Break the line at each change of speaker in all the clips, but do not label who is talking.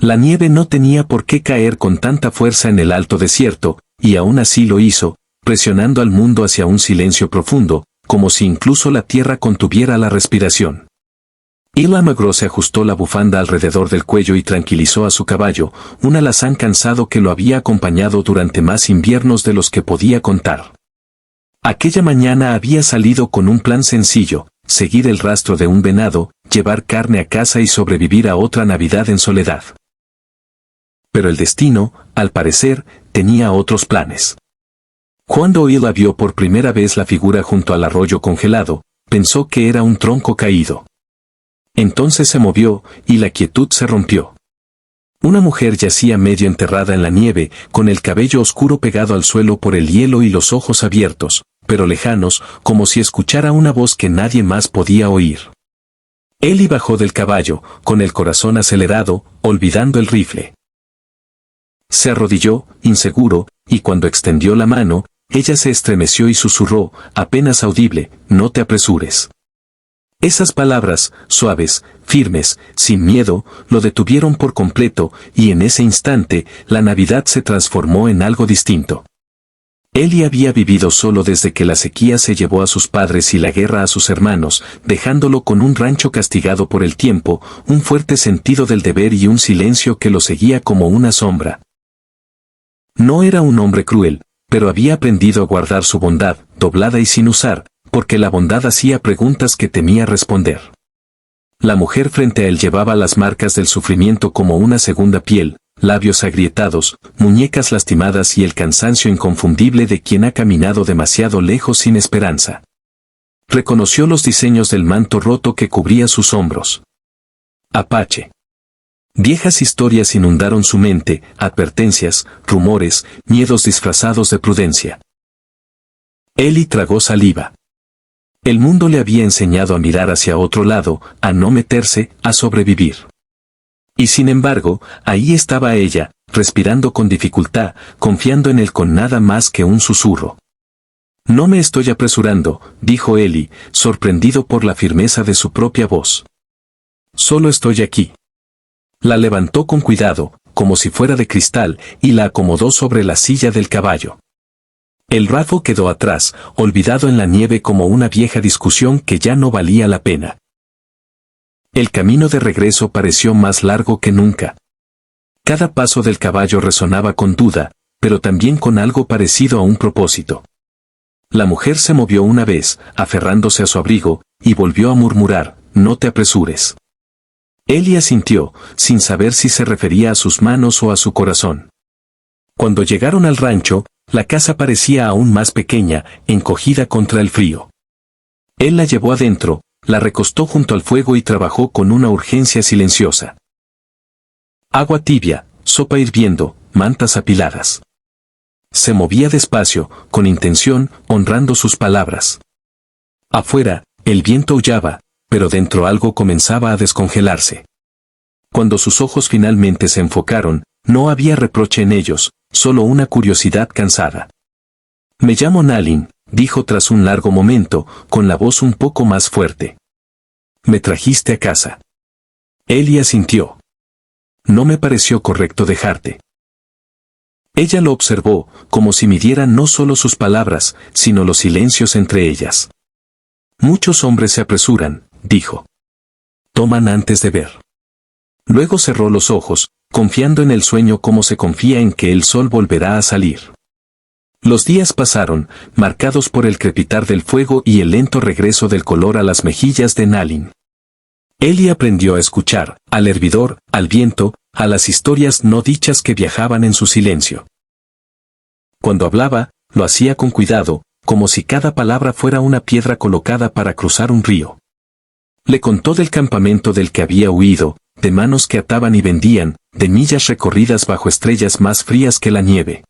La nieve no tenía por qué caer con tanta fuerza en el alto desierto, y aún así lo hizo, presionando al mundo hacia un silencio profundo, como si incluso la tierra contuviera la respiración. Eli Magro se ajustó la bufanda alrededor del cuello y tranquilizó a su caballo, un alazán cansado que lo había acompañado durante más inviernos de los que podía contar. Aquella mañana había salido con un plan sencillo: seguir el rastro de un venado, llevar carne a casa y sobrevivir a otra Navidad en soledad. Pero el destino, al parecer, tenía otros planes. Cuando Eli vio por primera vez la figura junto al arroyo congelado, pensó que era un tronco caído. Entonces se movió, y la quietud se rompió. Una mujer yacía medio enterrada en la nieve, con el cabello oscuro pegado al suelo por el hielo y los ojos abiertos, pero lejanos, como si escuchara una voz que nadie más podía oír. Eli bajó del caballo, con el corazón acelerado, olvidando el rifle. Se arrodilló, inseguro, y cuando extendió la mano, ella se estremeció y susurró, apenas audible: «No te apresures». Esas palabras, suaves, firmes, sin miedo, lo detuvieron por completo, y en ese instante, la Navidad se transformó en algo distinto. Eli había vivido solo desde que la sequía se llevó a sus padres y la guerra a sus hermanos, dejándolo con un rancho castigado por el tiempo, un fuerte sentido del deber y un silencio que lo seguía como una sombra. No era un hombre cruel, pero había aprendido a guardar su bondad, doblada y sin usar, porque la bondad hacía preguntas que temía responder. La mujer frente a él llevaba las marcas del sufrimiento como una segunda piel, labios agrietados, muñecas lastimadas y el cansancio inconfundible de quien ha caminado demasiado lejos sin esperanza. Reconoció los diseños del manto roto que cubría sus hombros. Apache. Viejas historias inundaron su mente, advertencias, rumores, miedos disfrazados de prudencia. Eli tragó saliva. El mundo le había enseñado a mirar hacia otro lado, a no meterse, a sobrevivir. Y sin embargo, ahí estaba ella, respirando con dificultad, confiando en él con nada más que un susurro. «No me estoy apresurando», dijo Eli, sorprendido por la firmeza de su propia voz. «Solo estoy aquí». La levantó con cuidado, como si fuera de cristal, y la acomodó sobre la silla del caballo. El rafo quedó atrás, olvidado en la nieve como una vieja discusión que ya no valía la pena. El camino de regreso pareció más largo que nunca. Cada paso del caballo resonaba con duda, pero también con algo parecido a un propósito. La mujer se movió una vez, aferrándose a su abrigo, y volvió a murmurar: «No te apresures». Eli asintió, sin saber si se refería a sus manos o a su corazón. Cuando llegaron al rancho, la casa parecía aún más pequeña, encogida contra el frío. Él la llevó adentro, la recostó junto al fuego y trabajó con una urgencia silenciosa. Agua tibia, sopa hirviendo, mantas apiladas. Se movía despacio, con intención, honrando sus palabras. Afuera, el viento aullaba, pero dentro algo comenzaba a descongelarse. Cuando sus ojos finalmente se enfocaron, no había reproche en ellos, solo una curiosidad cansada. «Me llamo Nalin», dijo tras un largo momento, con la voz un poco más fuerte. «¿Me trajiste a casa?» Eli asintió. «No me pareció correcto dejarte». Ella lo observó, como si midiera no solo sus palabras, sino los silencios entre ellas. «Muchos hombres se apresuran», dijo. «Toman antes de ver». Luego cerró los ojos, confiando en el sueño como se confía en que el sol volverá a salir. Los días pasaron, marcados por el crepitar del fuego y el lento regreso del color a las mejillas de Nalin. Eli aprendió a escuchar, al hervidor, al viento, a las historias no dichas que viajaban en su silencio. Cuando hablaba, lo hacía con cuidado, como si cada palabra fuera una piedra colocada para cruzar un río. Le contó del campamento del que había huido, de manos que ataban y vendían, de millas recorridas bajo estrellas más frías que la nieve.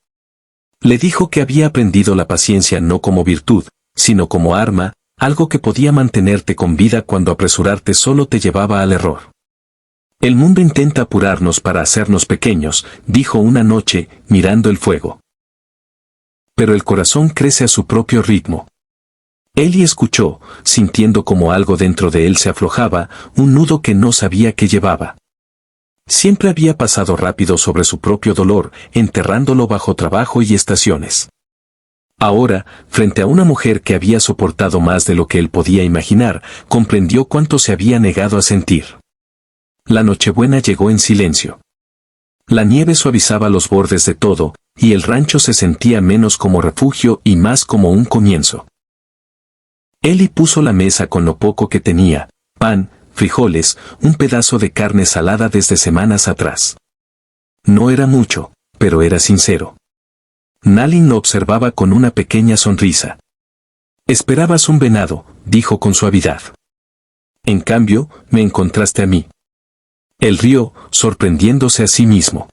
Le dijo que había aprendido la paciencia no como virtud, sino como arma, algo que podía mantenerte con vida cuando apresurarte solo te llevaba al error. «El mundo intenta apurarnos para hacernos pequeños», dijo una noche, mirando el fuego. «Pero el corazón crece a su propio ritmo». Eli escuchó, sintiendo como algo dentro de él se aflojaba, un nudo que no sabía que llevaba. Siempre había pasado rápido sobre su propio dolor, enterrándolo bajo trabajo y estaciones. Ahora, frente a una mujer que había soportado más de lo que él podía imaginar, comprendió cuánto se había negado a sentir. La Nochebuena llegó en silencio. La nieve suavizaba los bordes de todo, y el rancho se sentía menos como refugio y más como un comienzo. Eli puso la mesa con lo poco que tenía: pan, frijoles, un pedazo de carne salada desde semanas atrás. No era mucho, pero era sincero. Nalin lo observaba con una pequeña sonrisa. «Esperabas un venado», dijo con suavidad. «En cambio, me encontraste a mí». Él rió, sorprendiéndose a sí mismo.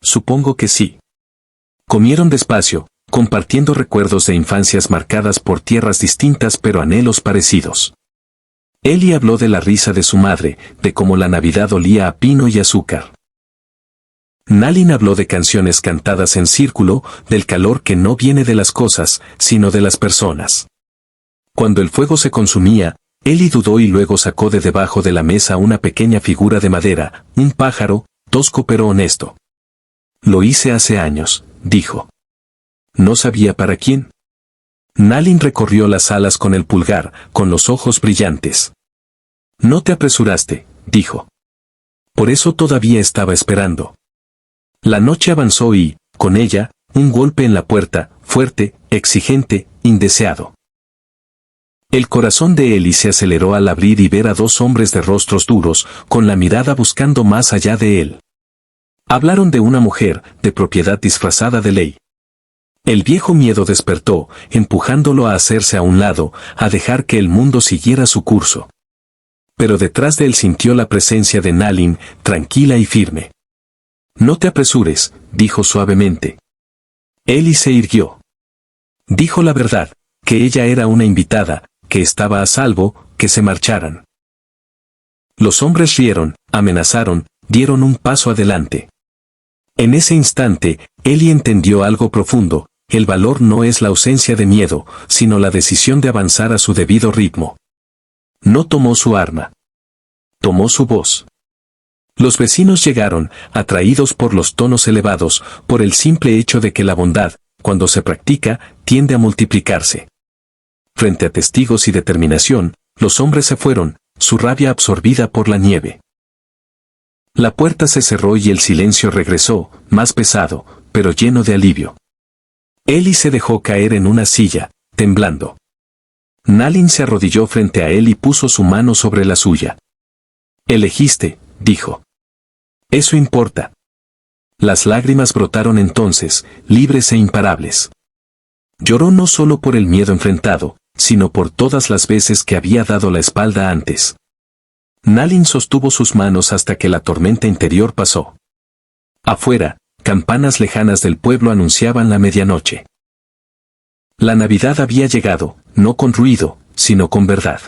«Supongo que sí». Comieron despacio, compartiendo recuerdos de infancias marcadas por tierras distintas pero anhelos parecidos. Eli habló de la risa de su madre, de cómo la Navidad olía a pino y azúcar. Nalin habló de canciones cantadas en círculo, del calor que no viene de las cosas, sino de las personas. Cuando el fuego se consumía, Eli dudó y luego sacó de debajo de la mesa una pequeña figura de madera, un pájaro, tosco pero honesto. «Lo hice hace años», dijo. «No sabía para quién». Nalin recorrió las alas con el pulgar, con los ojos brillantes. «No te apresuraste», dijo. «Por eso todavía estaba esperando». La noche avanzó y, con ella, un golpe en la puerta, fuerte, exigente, indeseado. El corazón de Eli se aceleró al abrir y ver a dos hombres de rostros duros, con la mirada buscando más allá de él. Hablaron de una mujer, de propiedad disfrazada de ley. El viejo miedo despertó, empujándolo a hacerse a un lado, a dejar que el mundo siguiera su curso. Pero detrás de él sintió la presencia de Nalin, tranquila y firme. «No te apresures», dijo suavemente. Eli se irguió. Dijo la verdad, que ella era una invitada, que estaba a salvo, que se marcharan. Los hombres rieron, amenazaron, dieron un paso adelante. En ese instante, Eli entendió algo profundo: el valor no es la ausencia de miedo, sino la decisión de avanzar a su debido ritmo. No tomó su arma. Tomó su voz. Los vecinos llegaron, atraídos por los tonos elevados, por el simple hecho de que la bondad, cuando se practica, tiende a multiplicarse. Frente a testigos y determinación, los hombres se fueron, su rabia absorbida por la nieve. La puerta se cerró y el silencio regresó, más pesado, pero lleno de alivio. Eli se dejó caer en una silla, temblando. Nalin se arrodilló frente a él y puso su mano sobre la suya. «Elegiste», dijo. «Eso importa». Las lágrimas brotaron entonces, libres e imparables. Lloró no solo por el miedo enfrentado, sino por todas las veces que había dado la espalda antes. Nalin sostuvo sus manos hasta que la tormenta interior pasó. Afuera, campanas lejanas del pueblo anunciaban la medianoche. La Navidad había llegado, no con ruido, sino con verdad.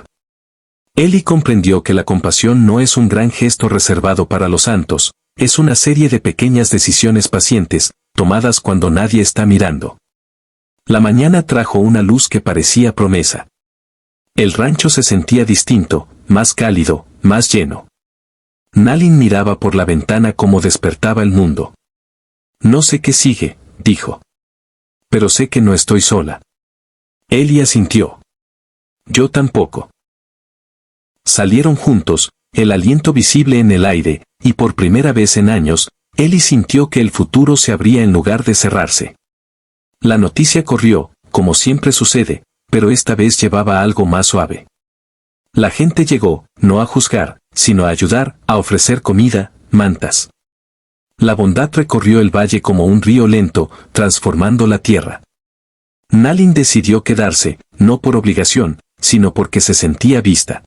Eli comprendió que la compasión no es un gran gesto reservado para los santos, es una serie de pequeñas decisiones pacientes, tomadas cuando nadie está mirando. La mañana trajo una luz que parecía promesa. El rancho se sentía distinto, más cálido, más lleno. Nalin miraba por la ventana como despertaba el mundo. «No sé qué sigue», dijo. «Pero sé que no estoy sola». Eli asintió. «Yo tampoco». Salieron juntos, el aliento visible en el aire, y por primera vez en años, Eli sintió que el futuro se abría en lugar de cerrarse. La noticia corrió, como siempre sucede, pero esta vez llevaba algo más suave. La gente llegó, no a juzgar, sino a ayudar, a ofrecer comida, mantas. La bondad recorrió el valle como un río lento, transformando la tierra. Nalin decidió quedarse, no por obligación, sino porque se sentía vista.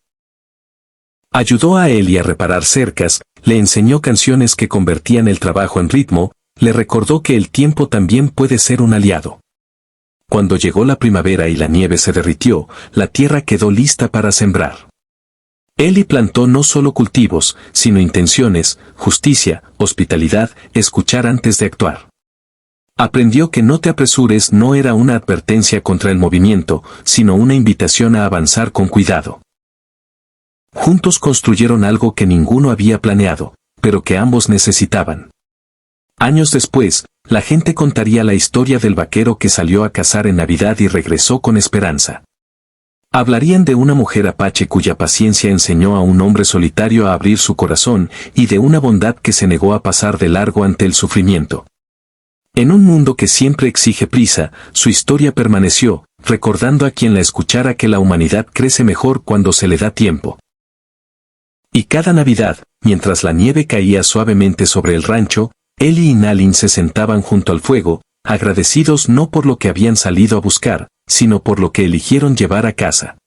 Ayudó a Eli a reparar cercas, le enseñó canciones que convertían el trabajo en ritmo, le recordó que el tiempo también puede ser un aliado. Cuando llegó la primavera y la nieve se derritió, la tierra quedó lista para sembrar. Eli plantó no solo cultivos, sino intenciones, justicia, hospitalidad, escuchar antes de actuar. Aprendió que no te apresures no era una advertencia contra el movimiento, sino una invitación a avanzar con cuidado. Juntos construyeron algo que ninguno había planeado, pero que ambos necesitaban. Años después, la gente contaría la historia del vaquero que salió a cazar en Navidad y regresó con esperanza. Hablarían de una mujer apache cuya paciencia enseñó a un hombre solitario a abrir su corazón y de una bondad que se negó a pasar de largo ante el sufrimiento. En un mundo que siempre exige prisa, su historia permaneció, recordando a quien la escuchara que la humanidad crece mejor cuando se le da tiempo. Y cada Navidad, mientras la nieve caía suavemente sobre el rancho, Eli y Nalin se sentaban junto al fuego, agradecidos no por lo que habían salido a buscar, sino por lo que eligieron llevar a casa.